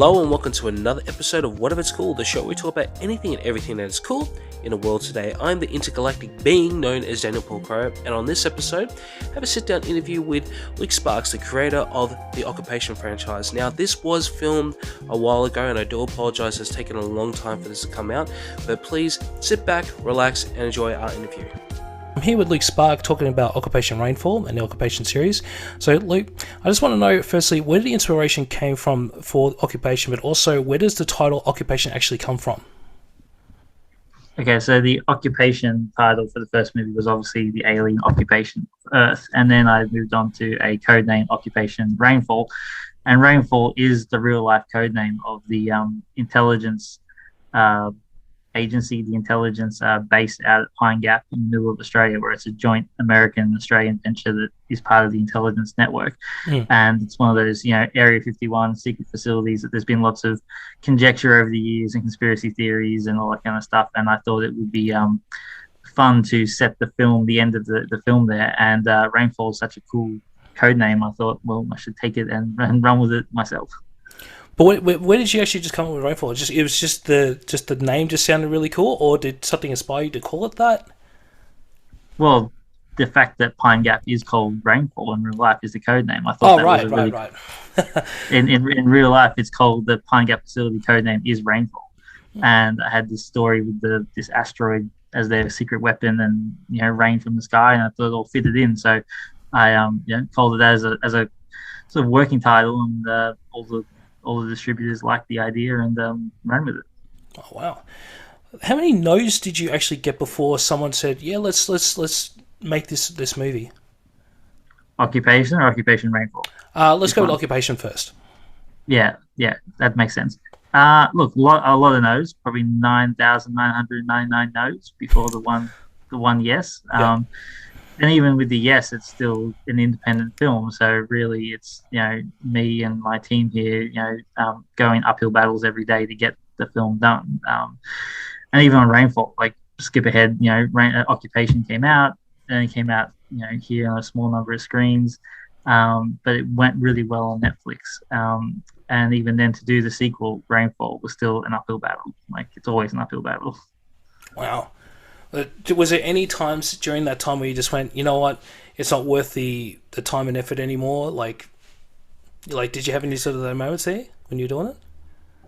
Hello and welcome to another episode of What If It's Cool, the show where we talk about anything and everything that is cool in the world today. I'm the intergalactic being known as Daniel Paul Crow, and on this episode, I have a sit-down interview with Sparke, the creator of the Occupation franchise. Now, this was filmed a while ago, and I do apologize, it's taken a long time for this to come out, but please sit back, relax, and enjoy our interview. I'm here with Sparke talking about Occupation Rainfall and the Occupation series. So Luke, I just want to know firstly, where did the inspiration came from for Occupation, but also where does the title Occupation actually come from? Okay, so the Occupation title for the first movie was obviously the alien occupation of Earth, and then I moved on to a codename Occupation Rainfall, and Rainfall is the real life codename of the intelligence agency, the intelligence based out at Pine Gap in the middle of Australia, where it's a joint American and Australian venture that is part of the intelligence network. And it's one of those, Area 51 secret facilities that there's been lots of conjecture over the years and conspiracy theories and all that kind of stuff. And I thought it would be fun to set the end of the film there. And Rainfall is such a cool code name. I thought, well, I should take it and run with it myself. But where did you actually just come up with Rainfall? It was just the name just sounded really cool, or did something inspire you to call it that? Well, the fact that Pine Gap is called Rainfall in real life is the code name. I thought right. in real life, it's called the Pine Gap facility code name is Rainfall, and I had this story with this asteroid as their secret weapon, and rain from the sky, and I thought it all fitted in. So I called it as a sort of working title, and all the distributors liked the idea and ran with it. Oh wow! How many no's did you actually get before someone said, "Yeah, let's make this movie"? Occupation or Occupation Rainfall? Let's go with Occupation first. Yeah, that makes sense. Look, a lot of no's, probably 9,999 no's before the one yes. Yeah. And even with the yes, it's still an independent film. So really, it's me and my team here, going uphill battles every day to get the film done. And even on Rainfall, like skip ahead, Occupation came out, and it came out, here on a small number of screens, but it went really well on Netflix. And even then, to do the sequel, Rainfall, was still an uphill battle. Like, it's always an uphill battle. Wow. Was there any times during that time where you just went, you know what, it's not worth the time and effort anymore? Like, did you have any sort of those moments there when you're doing it?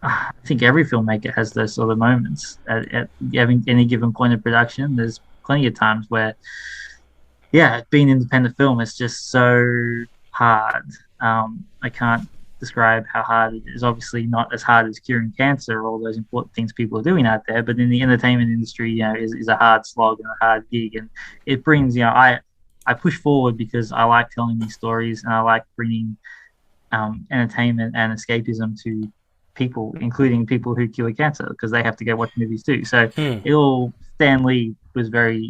I think every filmmaker has those sort of moments at any given point of production. There's plenty of times where, being an independent film is just so hard. I can't describe how hard it is. Obviously not as hard as curing cancer or all those important things people are doing out there, but in the entertainment industry, is a hard slog and a hard gig, and it brings, I push forward because I like telling these stories, and I like bringing entertainment and escapism to people, including people who cure cancer, because they have to go watch movies too. So Stan Lee was very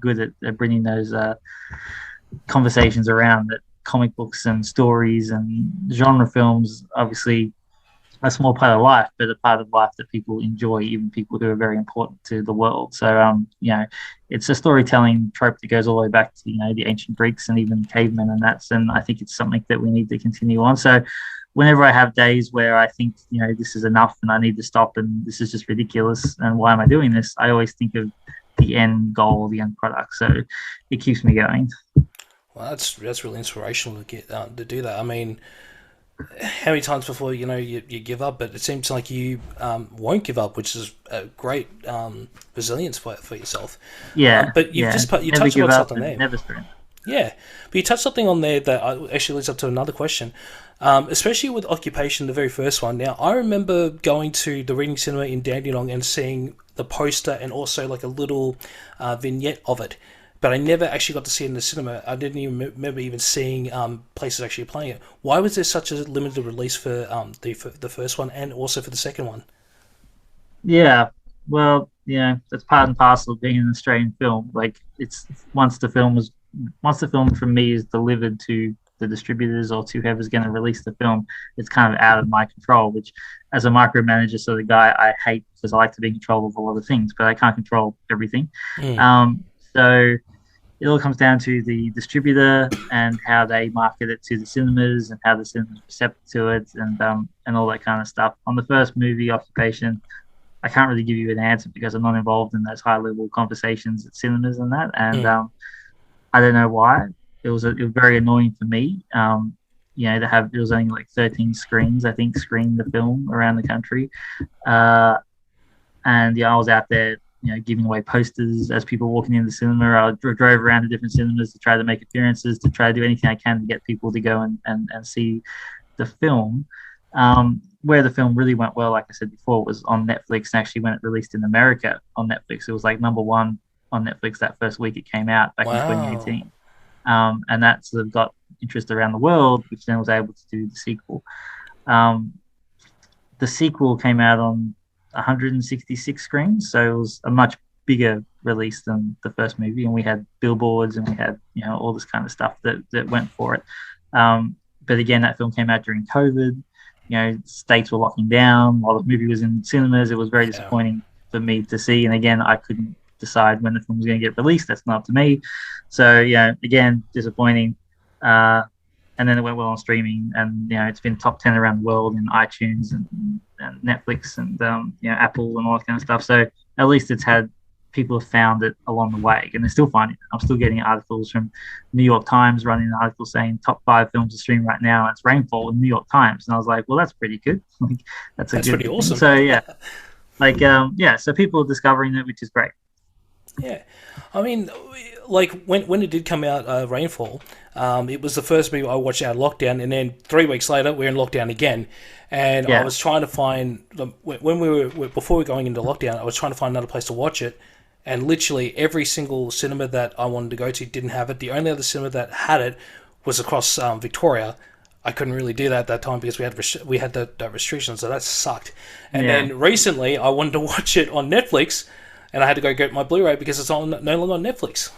good at bringing those conversations around that comic books and stories and genre films, obviously a small part of life, but a part of life that people enjoy, even people who are very important to the world. So it's a storytelling trope that goes all the way back to the ancient Greeks and even cavemen, and I think it's something that we need to continue on. So whenever I have days where I think this is enough and I need to stop and this is just ridiculous and why am I doing this, I always think of the end goal, the end product. So it keeps me going. Well, that's really inspirational to get to do that. I mean, how many times before you give up? But it seems like you won't give up, which is a great resilience for yourself. Yeah, but you touched on something there. Never sprint. Yeah, but you touched something on there that actually leads up to another question. Especially with Occupation, the very first one. Now, I remember going to the Reading Cinema in Dandenong and seeing the poster and also like a little vignette of it. But I never actually got to see it in the cinema. I didn't even remember even seeing places actually playing it. Why was there such a limited release for the first one and also for the second one? Yeah, well, that's part and parcel of being an Australian film. Like, it's once the film from me is delivered to the distributors or to whoever's going to release the film, it's kind of out of my control. Which, as a micromanager sort of guy, I hate, because I like to be in control of a lot of things, but I can't control everything. So it all comes down to the distributor and how they market it to the cinemas and how the cinemas receptive to it, and all that kind of stuff. On the first movie, Occupation, I can't really give you an answer because I'm not involved in those high level conversations at cinemas and that. And I don't know why. It was very annoying for me. To have, it was only like 13 screens, I think, screening the film around the country. And I was out there, giving away posters as people walking into the cinema. I drove around to different cinemas to try to make appearances, to try to do anything I can to get people to go and see the film. Where the film really went well, like I said before, was on Netflix. And actually, when it released in America on Netflix, it was like #1 on Netflix that first week it came out back in 2018. And that sort of got interest around the world, which then was able to do the sequel. The sequel came out on 166 screens, so it was a much bigger release than the first movie, and we had billboards and we had all this kind of stuff that went for it. But again, that film came out during COVID. States were locking down while the movie was in cinemas. It was very disappointing for me to see, and again, I couldn't decide when the film was going to get released. That's not up to me. So again, disappointing. And then it went well on streaming, and it's been top 10 around the world in iTunes and Netflix and Apple and all that kind of stuff. So at least it's had people have found it along the way, and they're still finding it. I'm still getting articles from New York Times running an article saying top 5 films to stream right now. And it's Rainfall in New York Times, and I was like, well, that's pretty good. That's pretty awesome. So so people are discovering it, which is great. Yeah, I mean, like when it did come out, Rainfall, it was the first movie I watched out of lockdown, and then 3 weeks later we're in lockdown again, and I was trying to find when we were before we were going into lockdown, I was trying to find another place to watch it, and literally every single cinema that I wanted to go to didn't have it. The only other cinema that had it was across Victoria. I couldn't really do that at that time because we had the restrictions, so that sucked. And then recently I wanted to watch it on Netflix. And I had to go get my Blu-ray because it's no longer on Netflix.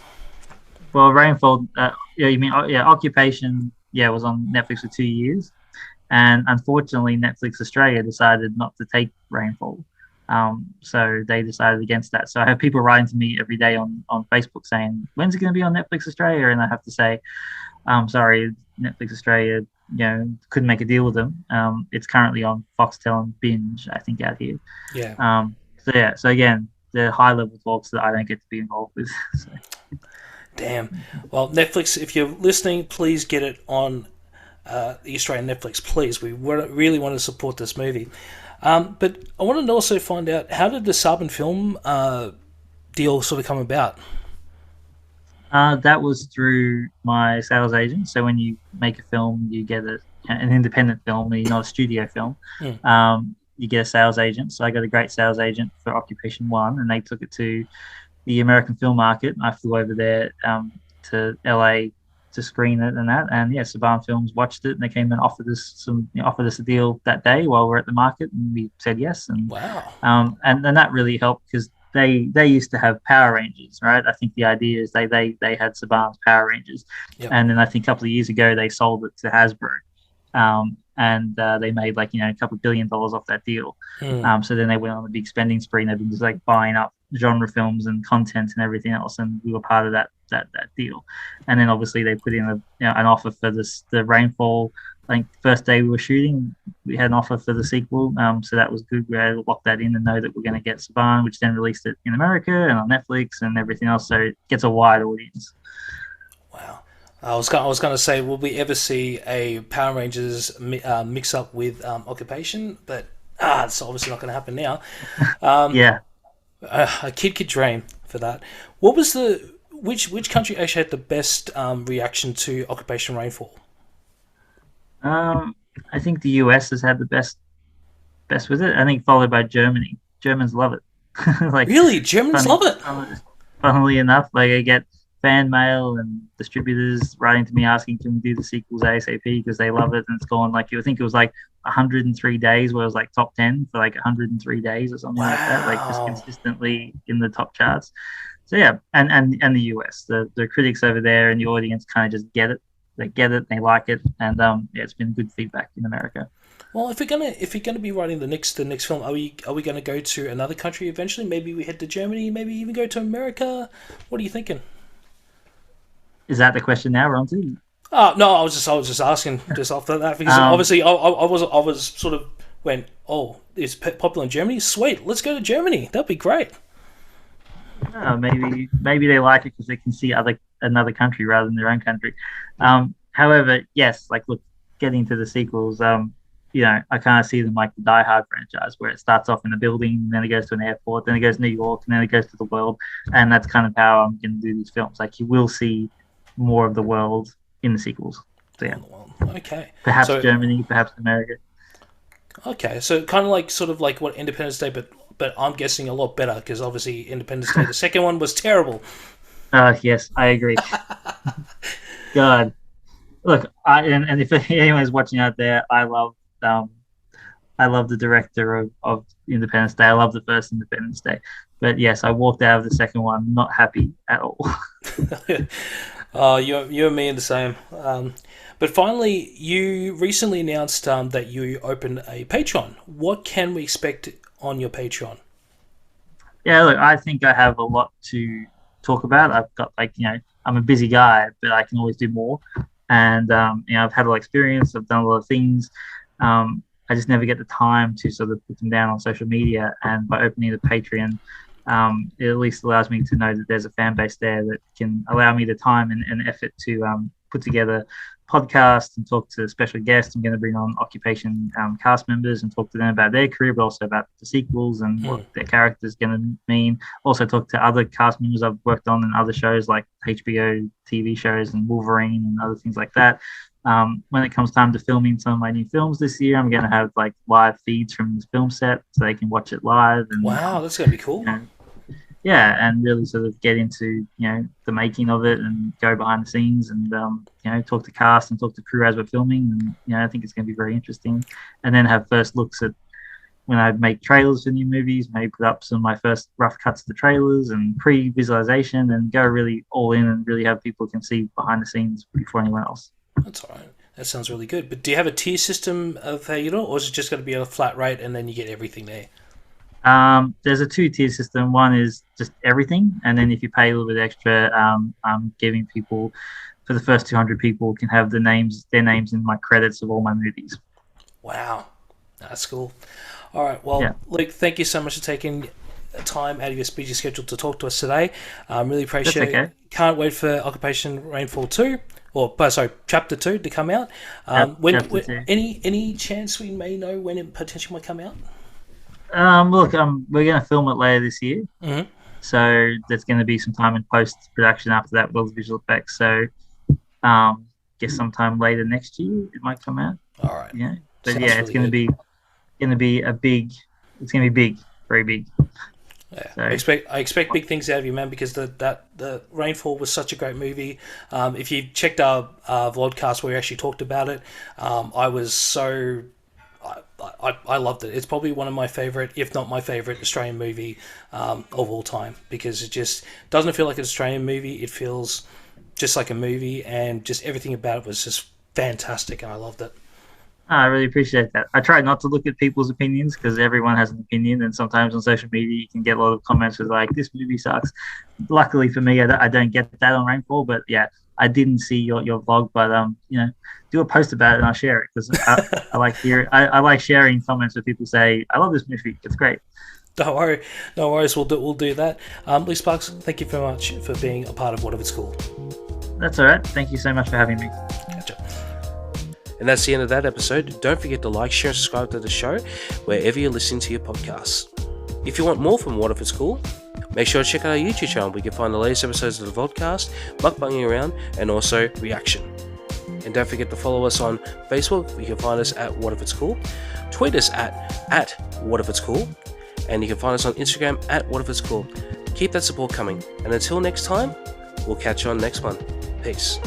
Well, Rainfall, Occupation, was on Netflix for 2 years. And unfortunately, Netflix Australia decided not to take Rainfall. So they decided against that. So I have people writing to me every day on Facebook saying, when's it going to be on Netflix Australia? And I have to say, I'm sorry, Netflix Australia, couldn't make a deal with them. It's currently on Foxtel and Binge, I think, out here. Yeah. So again, the high-level talks that I don't get to be involved with. So. Damn. Well, Netflix, if you're listening, please get it on the Australian Netflix, please. We really want to support this movie. But I want to also find out, how did the Saban film deal sort of come about? That was through my sales agent. So when you make a film, you get an independent film, not a studio film. You get a sales agent. So I got a great sales agent for Occupation 1, and they took it to the American film market. I flew over there to LA to screen it and that. And Saban Films watched it, and they came and offered us a deal that day while we're at the market, and we said yes. And wow. And that really helped because they used to have Power Rangers, right? I think the idea is they had Saban's Power Rangers, and then I think a couple of years ago they sold it to Hasbro. And they made a couple of $1 billion off that deal. So then they went on a big spending spree, and they've been just buying up genre films and content and everything else, and we were part of that deal. And then obviously they put in an offer for the Rainfall. I think first day we were shooting, we had an offer for the sequel. So that was good. We were able to lock that in and know that we're going to get Saban, which then released it in America and on Netflix and everything else. So it gets a wide audience. Wow. I was going to say, will we ever see a Power Rangers mix up with Occupation? But it's obviously not going to happen now. A kid could dream for that. What was which country actually had the best reaction to Occupation Rainfall? I think the US has had the best with it. I think followed by Germany. Germans love it. Really, Germans love it. Funnily enough, I get fan mail and distributors writing to me asking, can we do the sequels ASAP, because they love it. And it's gone I think it was 103 days where it was top 10 for 103 days or something like that, just consistently in the top charts. So and the US, the critics over there and the audience kind of just get it. They get it, they like it, and it's been good feedback in America. Well, if you're gonna be writing the next film, are we gonna go to another country eventually? Maybe we head to Germany, maybe even go to America. What are you thinking? Is that the question now, Ronti? No, I was just asking just after that because Um, obviously I was sort of went, oh, it's popular in Germany. Sweet, let's go to Germany. That'd be great. maybe they like it because they can see another country rather than their own country. However, yes, like look, getting to the sequels, I kind of see them like the Die Hard franchise, where it starts off in a building, then it goes to an airport, then it goes to New York, and then it goes to the world, and that's kind of how I'm going to do these films. Like you will see more of the world in the sequels. So yeah, Okay, perhaps so Germany, perhaps America. okay, so kind of like sort of like what Independence Day, but I'm guessing a lot better because obviously Independence Day, the second one was terrible. Yes, I agree. God, look, and if anyone's watching out there, um, I love the director of Independence Day. I love the first Independence Day, but yes, I walked out of the second one not happy at all. Oh, you and me are the same. But finally, you recently announced that you opened a Patreon. What can we expect on your Patreon? Yeah, look, I think I have a lot to talk about. I've got I'm a busy guy, but I can always do more. And I've had a lot of experience. I've done a lot of things. I just never get the time to sort of put them down on social media. And by opening the Patreon, it at least allows me to know that there's a fan base there that can allow me the time and effort to put together podcasts and talk to special guests. I'm going to bring on occupation cast members and talk to them about their career, but also about the sequels and what their characters going to mean. Also talk to other cast members I've worked on in other shows like HBO TV shows and Wolverine and other things like that. When it comes time to filming some of my new films this year, I'm going to have like live feeds from the film set so they can watch it live. And Wow, that's gonna be cool. yeah, and really sort of get into the making of it and go behind the scenes and talk to cast and talk to crew as we're filming, and I think it's going to be very interesting. And then have first looks at when I make trailers for new movies, maybe put up some of my first rough cuts of the trailers and pre-visualization, and go really all in and really have people can see behind the scenes before anyone else. That's all right. That sounds really good. But do you have a tier system of how you do it, or is it just going to be a flat rate and then you get everything there? There's a two-tier system. One is just everything, and then if you pay a little bit extra, I'm giving people for the first 200 people can have their names in my credits of all my movies. Wow, that's cool. All right, well, Yeah, Luke, thank you so much for taking time out of your busy schedule to talk to us today. Really that's appreciate okay. it. Can't wait for Occupation Rainfall 2, sorry, Chapter 2 to come out. Yep, chapter two. Any chance we may know when it potentially might come out? Look, we're going to film it later this year, Mm-hmm. so there's going to be some time in post production after that with visual effects. So, guess sometime later next year it might come out. All right. Yeah, but Sounds yeah, it's really going to be a big. It's going to be big, very big. Yeah, So I expect big things out of you, man, because the Rainfall was such a great movie. If you checked our vlogcast where we actually talked about it, I was so I loved it. It's probably one of my favorite, if not my favorite, Australian movie of all time, because it just doesn't feel like an Australian movie. It feels just like a movie, and just everything about it was just fantastic, and I loved it. I really appreciate that. I try not to look at people's opinions because everyone has an opinion, and sometimes on social media you can get a lot of comments with like, "This movie sucks." Luckily for me, I don't get that on Rainfall, but yeah, I didn't see your vlog, but do a post about it and I'll share it because I like sharing comments where people say, "I love this movie. It's great." Don't worry, no worries. We'll do that. Lee Sparks, thank you very much for being a part of What If It's Cool. That's all right. Thank you so much for having me. Gotcha. And that's the end of that episode. Don't forget to like, share, and subscribe to the show wherever you're listening to your podcasts. If you want more from What If It's Cool, make sure to check out our YouTube channel where you can find the latest episodes of the podcast, mukbanging around, and also reaction. And don't forget to follow us on Facebook. You can find us at What If It's Cool. Tweet us at What If It's Cool. And you can find us on Instagram at What If It's Cool. Keep that support coming. And until next time, we'll catch you on the next one. Peace.